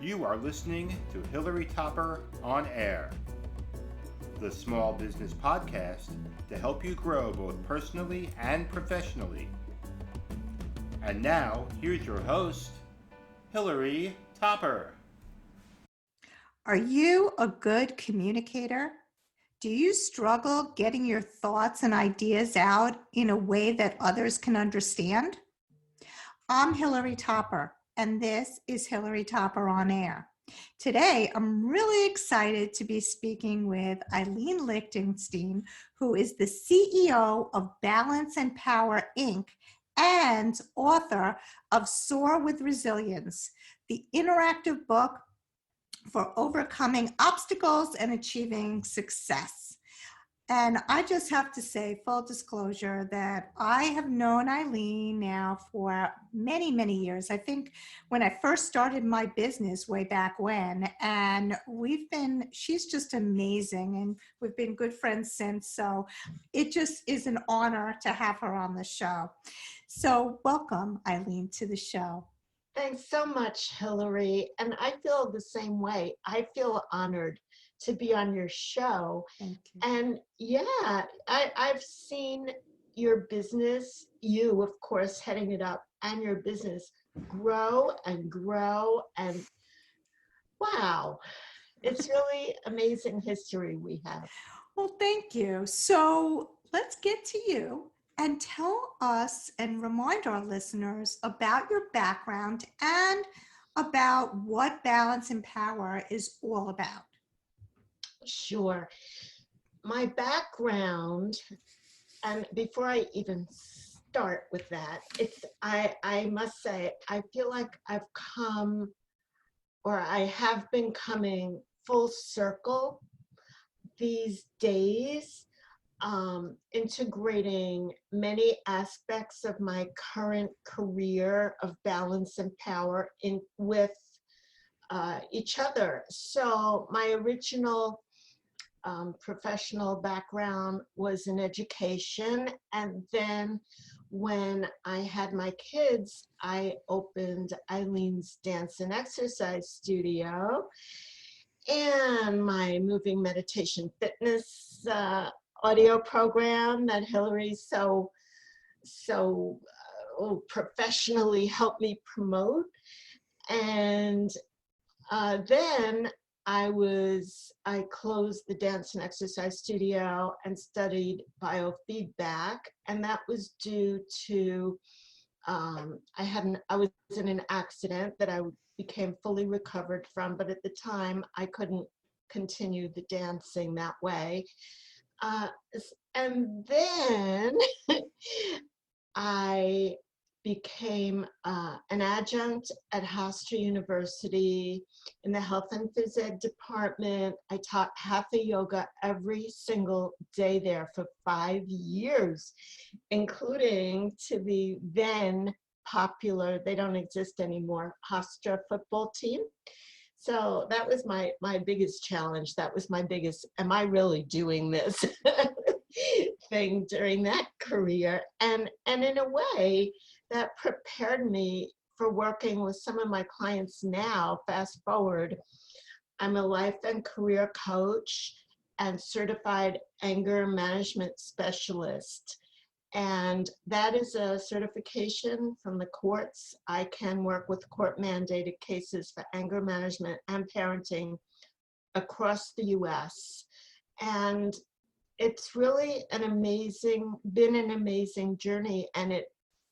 You are listening to Hilary Topper On Air, the small business podcast to help you grow both personally and professionally. And now, here's your host, Hilary Topper. Are you a good communicator? Do you struggle getting your thoughts and ideas out in a way that others can understand? I'm Hilary Topper, and this is Hilary Topper On Air. Today, I'm really excited to be speaking with Eileen Lichtenstein, who is the CEO of Balance and Power, Inc., and author of SOAR with Resilience, the interactive book for overcoming obstacles and achieving success. And I just have to say, full disclosure, that I have known Eileen now for many, many years. I think when I first started my business way back when, and she's just amazing, and we've been good friends since. So it just is an honor to have her on the show. So welcome, Eileen, to the show. Thanks so much, Hilary. And I feel the same way. I feel honored to be on your show. Thank you. And yeah, I've seen your business, you, of course, heading it up, and your business grow and grow. And wow, it's really amazing history we have. Well, thank you. So let's get to you and tell us and remind our listeners about your background and about what Balance and Power is all about. Sure. My background, and before I even start with that, I must say, I feel like I've come, or I have been coming full circle these days, integrating many aspects of my current career of balance and power with each other. So my original professional background was in education, and then when I had my kids, I opened Eileen's Dance and Exercise Studio and my moving meditation fitness audio program that Hilary so professionally helped me promote. And then I closed the Dance and Exercise Studio and studied biofeedback, and that was due to I was in an accident that I became fully recovered from, but at the time I couldn't continue the dancing that way. And then I became an adjunct at Hofstra University in the health and phys ed department. I taught hatha yoga every single day there for 5 years, including to the then popular, they don't exist anymore, Hofstra football team. So that was my biggest challenge. That was my biggest, am I really doing this thing during that career? And in a way, that prepared me for working with some of my clients now. Fast forward, I'm a life and career coach and certified anger management specialist. And that is a certification from the courts. I can work with court-mandated cases for anger management and parenting across the US. And it's really been an amazing journey. And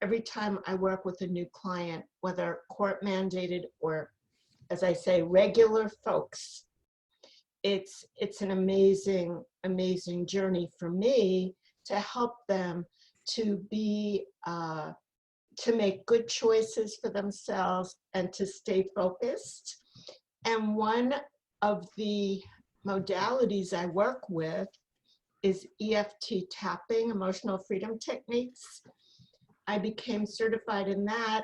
every time I work with a new client, whether court-mandated or, as I say, regular folks, it's an amazing, amazing journey for me to help them to make good choices for themselves and to stay focused. And one of the modalities I work with is EFT tapping, emotional freedom techniques. I became certified in that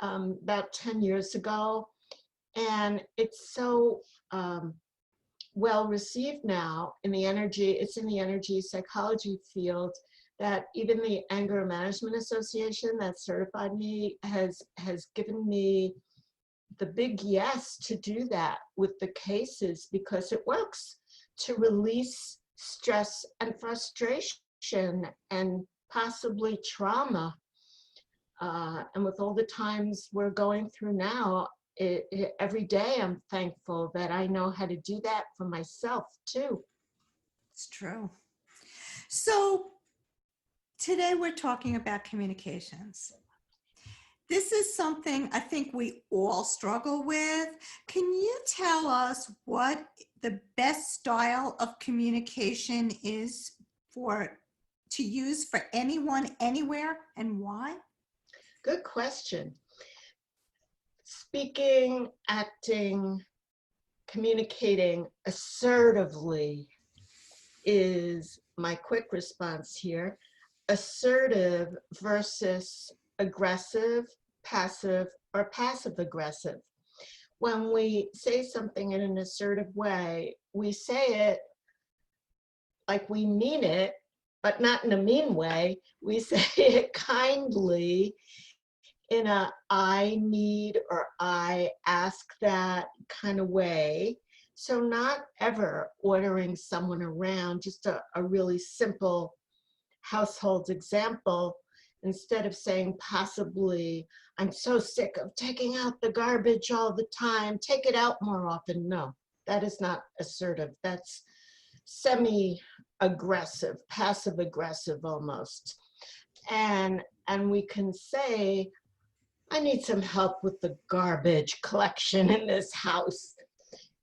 about 10 years ago, and it's so well received now in the energy psychology field that even the Anger Management Association that certified me has given me the big yes to do that with the cases, because it works to release stress and frustration and possibly trauma. And with all the times we're going through now, every day I'm thankful that I know how to do that for myself too. It's true. So today we're talking about communications. This is something I think we all struggle with. Can you tell us what the best style of communication is to use for anyone, anywhere, and why? Good question. Speaking, acting, communicating assertively is my quick response here. Assertive versus aggressive, passive, or passive aggressive. When we say something in an assertive way, we say it like we mean it, but not in a mean way. We say it kindly in a I need or I ask that kind of way. So not ever ordering someone around, just a really simple household example. Instead of saying possibly, I'm so sick of taking out the garbage all the time, take it out more often. No, that is not assertive. That's semi-aggressive, passive-aggressive almost. And we can say, I need some help with the garbage collection in this house.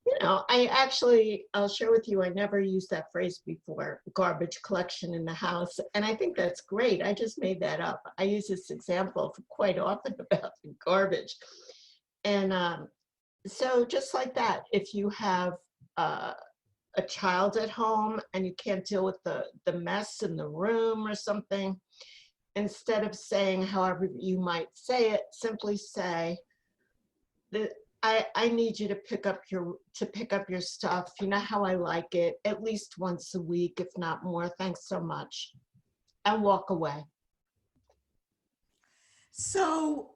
You know, I'll share with you, I never used that phrase before, garbage collection in the house. And I think that's great. I just made that up. I use this example quite often about the garbage. And so just like that, if you have a child at home and you can't deal with the mess in the room or something, instead of saying however you might say it, simply say that I need you to pick up your stuff. You know how I like it, at least once a week, if not more. Thanks so much. And walk away. So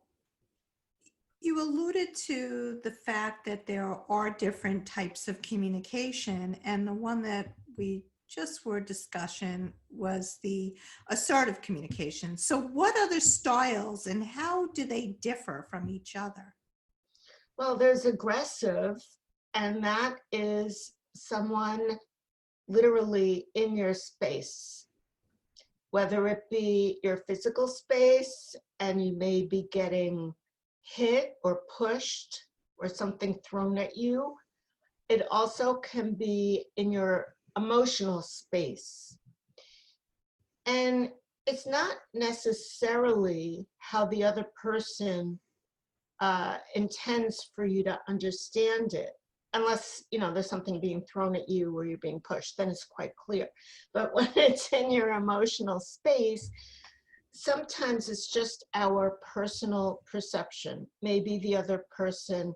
you alluded to the fact that there are different types of communication, and the one that we just were discussing was the assertive communication. So what other styles and how do they differ from each other? Well, there's aggressive, and that is someone literally in your space, whether it be your physical space and you may be getting hit or pushed or something thrown at you. It also can be in your emotional space. And it's not necessarily how the other person intends for you to understand it, unless there's something being thrown at you or you're being pushed, then it's quite clear. But when it's in your emotional space, sometimes it's just our personal perception. Maybe the other person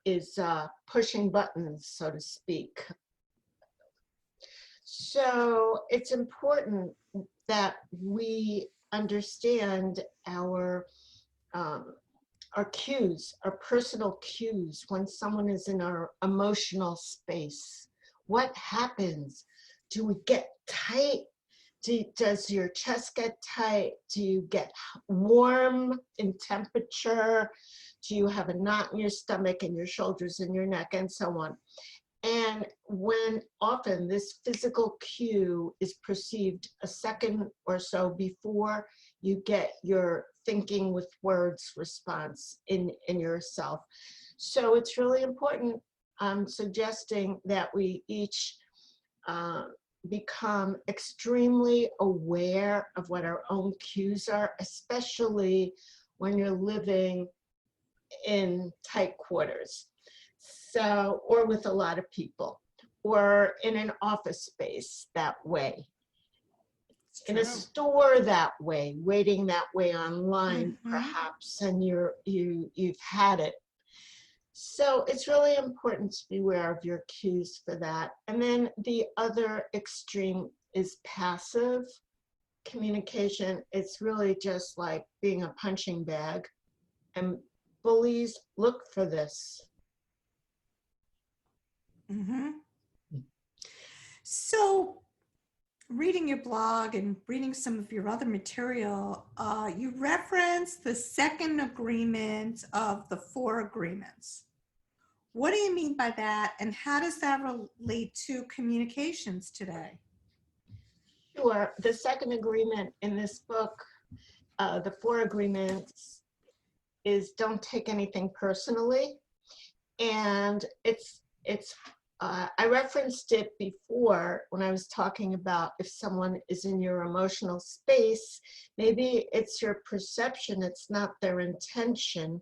is pushing buttons, so to speak. So it's important that we understand our cues, our personal cues when someone is in our emotional space. What happens? Do we get tight? Does your chest get tight? Do you get warm in temperature? Do you have a knot in your stomach and your shoulders and your neck and so on? And when often this physical cue is perceived a second or so before you get your thinking with words response in yourself. So it's really important. I'm suggesting that we each become extremely aware of what our own cues are, especially when you're living in tight quarters. So, or with a lot of people, or in an office space that way, in a store that way, waiting that way online, perhaps, and you've had it. So it's really important to be aware of your cues for that. And then the other extreme is passive communication. It's really just like being a punching bag and bullies look for this. Mm-hmm. So, reading your blog and reading some of your other material, you reference the second agreement of the 4 agreements. What do you mean by that, and how does that relate to communications today? Sure. The second agreement in this book, the 4 agreements, is don't take anything personally. And I referenced it before when I was talking about if someone is in your emotional space, maybe it's your perception, it's not their intention.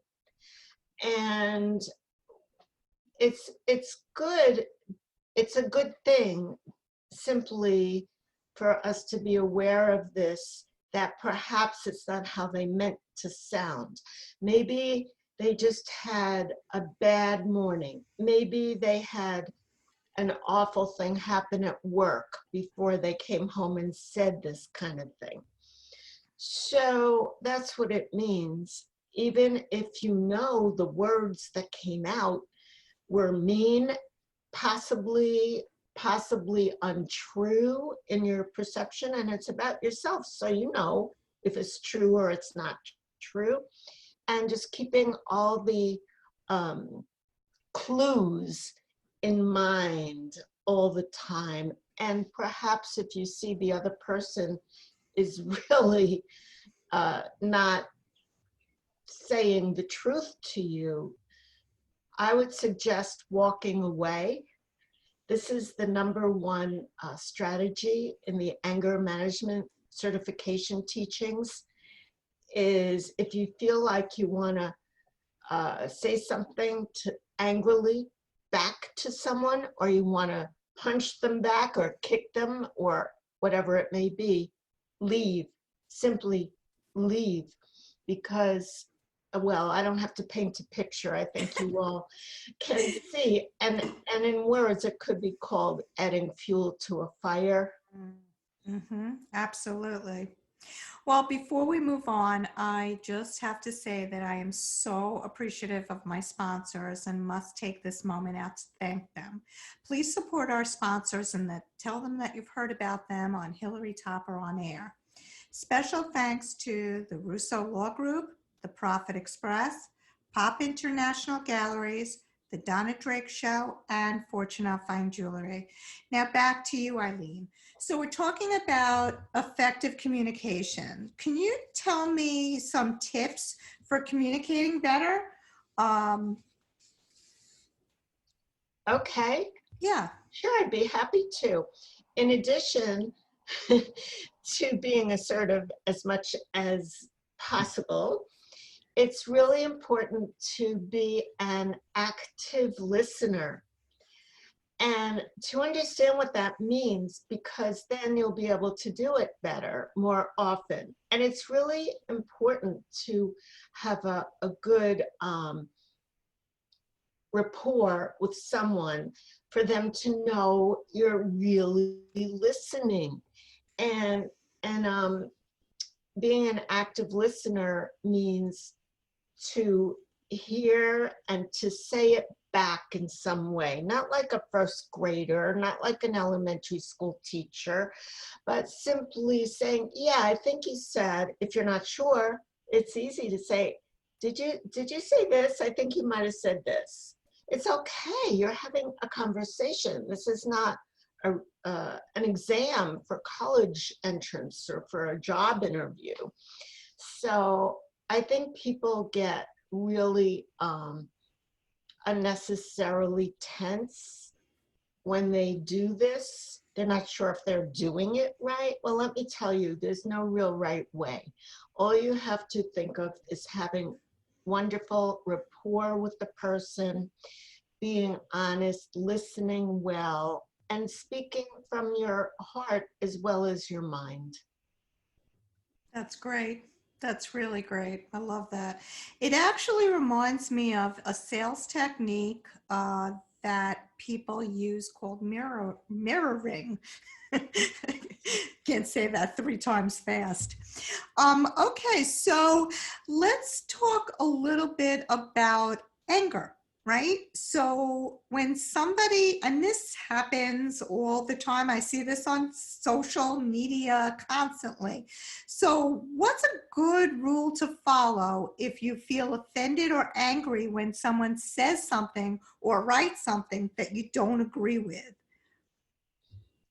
And it's good, it's a good thing simply for us to be aware of this, that perhaps it's not how they meant to sound. Maybe they just had a bad morning. Maybe they had an awful thing happen at work before they came home and said this kind of thing. So that's what it means. Even if you know the words that came out were mean, possibly untrue in your perception, and it's about yourself, so you know if it's true or it's not true, and just keeping all the clues in mind all the time. And perhaps if you see the other person is really not saying the truth to you, I would suggest walking away. This is the #1 strategy in the anger management certification teachings, is if you feel like you want to say something angrily back to someone, or you want to punch them back or kick them or whatever it may be, leave. Simply leave. Because, well, I don't have to paint a picture. I think you all can see. And in words, it could be called adding fuel to a fire. Mm-hmm. Absolutely. Well, before we move on, I just have to say that I am so appreciative of my sponsors and must take this moment out to thank them. Please support our sponsors and tell them that you've heard about them on Hilary Topper On Air. Special thanks to the Russo Law Group, the Profit Express, Pop International Galleries, the Donna Drake Show, and Fortuna Fine Jewelry. Now back to you, Eileen. So we're talking about effective communication. Can you tell me some tips for communicating better? Okay. Yeah. Sure, I'd be happy to. In addition to being assertive as much as possible, it's really important to be an active listener and to understand what that means, because then you'll be able to do it better more often. And it's really important to have a good rapport with someone, for them to know you're really listening. And being an active listener means to hear and to say it back in some way, not like a first grader, not like an elementary school teacher, but simply saying, yeah, I think he said. If you're not sure, it's easy to say, did you say this? I think he might have said this. It's okay, you're having a conversation. This is not an exam for college entrance or for a job interview. So I think people get really unnecessarily tense when they do this. They're not sure if they're doing it right. Well, let me tell you, there's no real right way. All you have to think of is having wonderful rapport with the person, being honest, listening well, and speaking from your heart as well as your mind. That's great. That's really great. I love that. It actually reminds me of a sales technique that people use called mirroring. Can't say that 3 times fast. Okay, so let's talk a little bit about anger, right? So when somebody, and this happens all the time, I see this on social media constantly. So what's a good rule to follow if you feel offended or angry when someone says something or writes something that you don't agree with?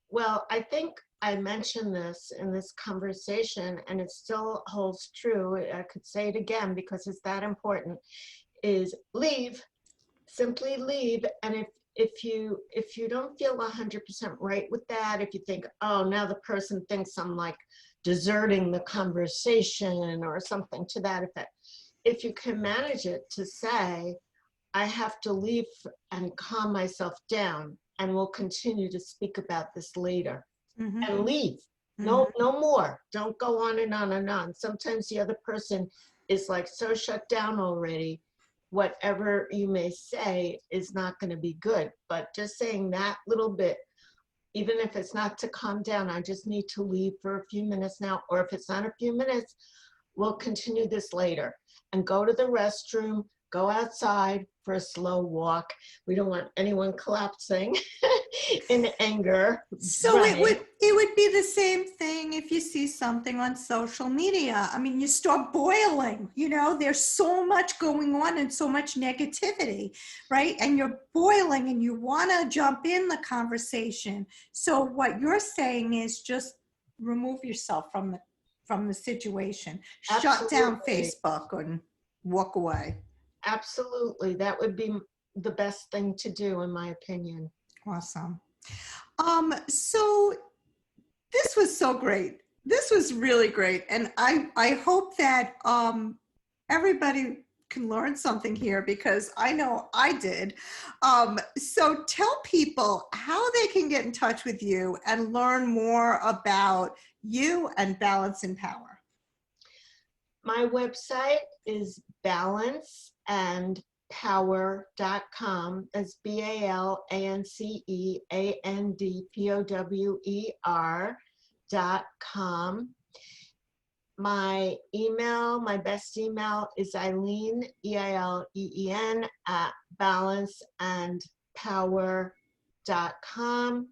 Well, I think I mentioned this in this conversation, and it still holds true. I could say it again because it's that important, is leave, simply leave. And if you don't feel 100% right with that, if you think, oh, now the person thinks I'm like deserting the conversation or something to that effect, if you can manage it to say, I have to leave and calm myself down, and we'll continue to speak about this later. Mhm. And leave. No more. Don't go on and on and on. Sometimes the other person is like so shut down already. Whatever you may say is not going to be good. But just saying that little bit, even if it's not to calm down, I just need to leave for a few minutes now. Or if it's not a few minutes, we'll continue this later. And go to the restroom, go outside for a slow walk. We don't want anyone collapsing in anger. So running. it would be the same thing if you see something on social media. I mean, you start boiling, you know, there's so much going on and so much negativity, right? And you're boiling and you want to jump in the conversation. So what you're saying is just remove yourself from the situation. Shut down Absolutely. Facebook and walk away. Absolutely. That would be the best thing to do, in my opinion. Awesome. So this was so great. This was really great. And I hope that everybody can learn something here because I know I did. So tell people how they can get in touch with you and learn more about you and Balance and Power. My website is balanceandpower.com. That's BALANCEANDPOWER.com. My email, my best email is Eileen, EILEEN, at balanceandpower.com.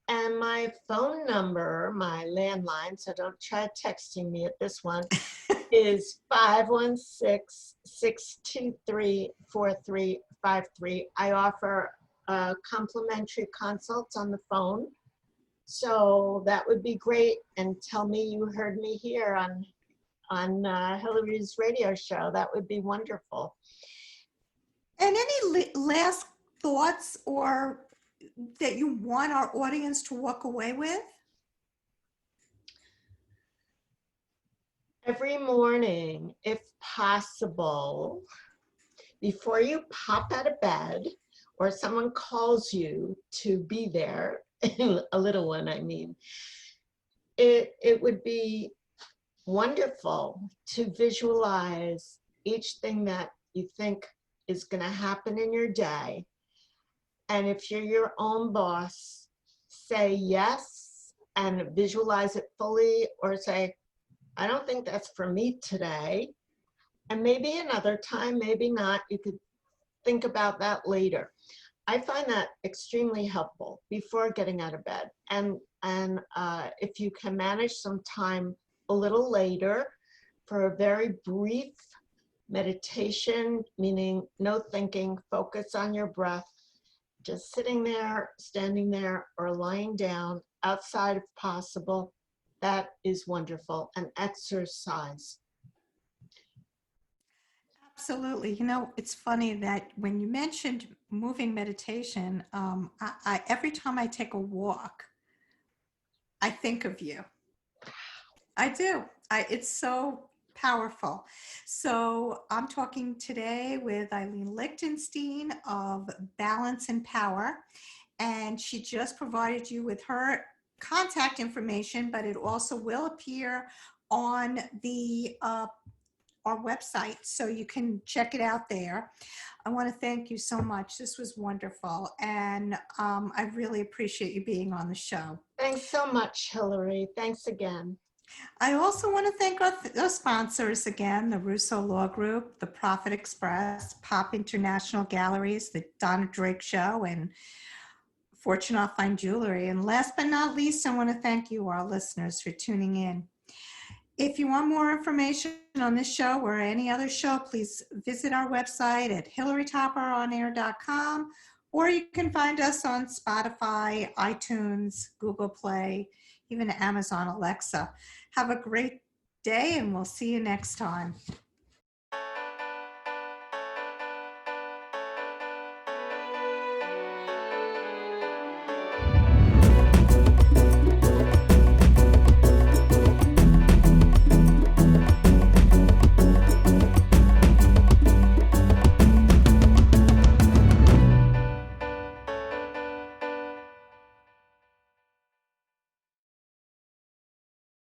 And my phone number, my landline, so don't try texting me at this one, is 516-623-4353. I offer complimentary consults on the phone. So that would be great. And tell me you heard me here on Hilary's radio show. That would be wonderful. And any last thoughts or that you want our audience to walk away with? Every morning, if possible, before you pop out of bed or someone calls you to be there, a little one, I mean, it would be wonderful to visualize each thing that you think is going to happen in your day. And if you're your own boss, say yes and visualize it fully, or say, I don't think that's for me today. And maybe another time, maybe not. You could think about that later. I find that extremely helpful before getting out of bed. And if you can manage some time a little later for a very brief meditation, meaning no thinking, focus on your breath, just sitting there, standing there, or lying down outside if possible, that is wonderful. And exercise. Absolutely. You know, it's funny that when you mentioned moving meditation, I every time I take a walk, I think of you. I do. It's so powerful. So I'm talking today with Eileen Lichtenstein of Balance and Power, and she just provided you with her contact information, but it also will appear on the our website, so you can check it out there. I want to thank you so much. This was wonderful, and I really appreciate you being on the show. Thanks so much, Hilary. Thanks again. I also want to thank our sponsors again, the Russo Law Group, the Profit Express, Pop International Galleries, the Donna Drake Show, and Fortune Fine Jewelry. And last but not least, I want to thank you, our listeners, for tuning in. If you want more information on this show or any other show, please visit our website at hilarytopperonair.com, or you can find us on Spotify, iTunes, Google Play, even Amazon Alexa. Have a great day, and we'll see you next time.